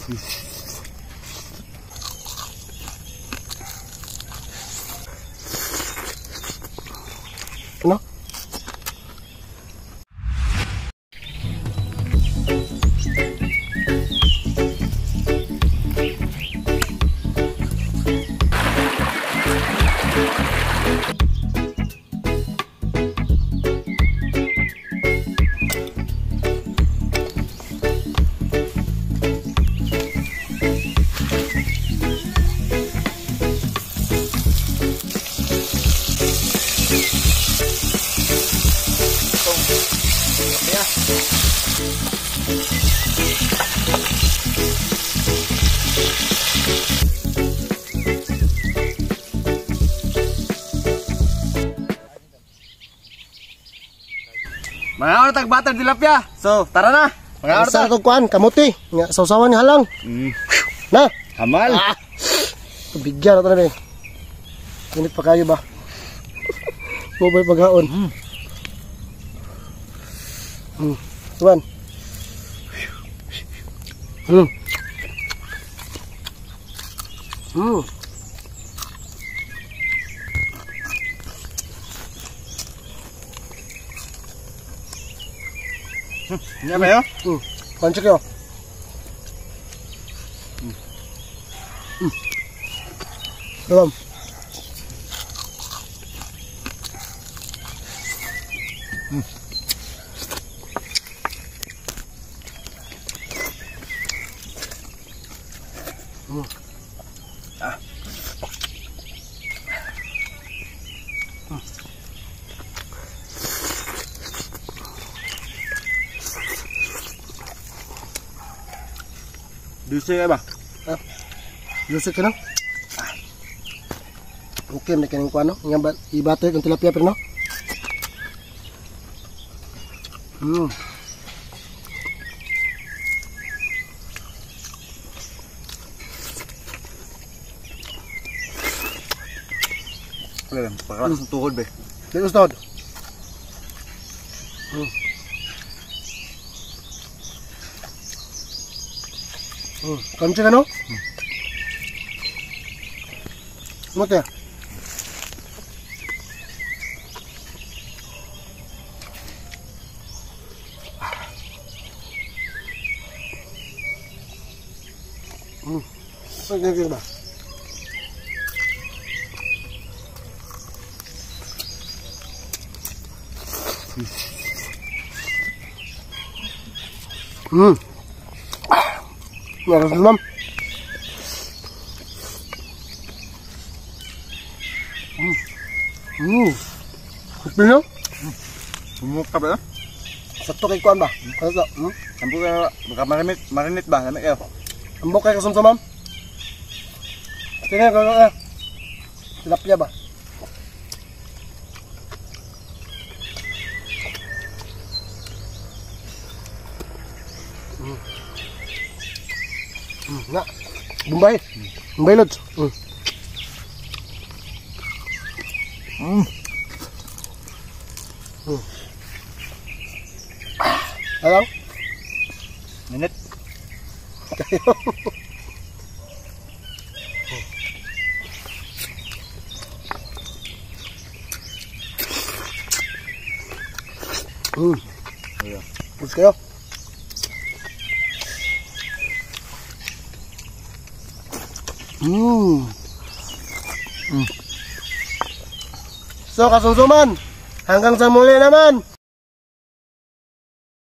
Ano? Mga ano tag-butter tilapia. So, tara na. Mga ano Sa ako kuan, kamuti. Nga sausawan ni halang. Na. Hamal. Bigyan na ito na rin. Init pa kayo ba? Mabay paghaon. Tuan. Ini apa ya? Pancik yo. Belum. Dusay ba? Lusot ka na? Okay, may kaning kuan no? Nga ibatoy kung tilapia pero no? Wala, pagkakas ng tuhod ba? Dito stod. Pancik ka no? Mati ya? Lagi ba? Laras naman. Pino? Bumukha ba? Sakto kay kuan ba? Sakto. Sampo ka, baka marinit ba? Lamig kayo. Ambok kay kasumsumam. Tingnan ko tilapia ba? Nga. Bombay. Bombay lods. Alam? Minit. Push kayo. So, kasungsuman, hanggang sa muli naman.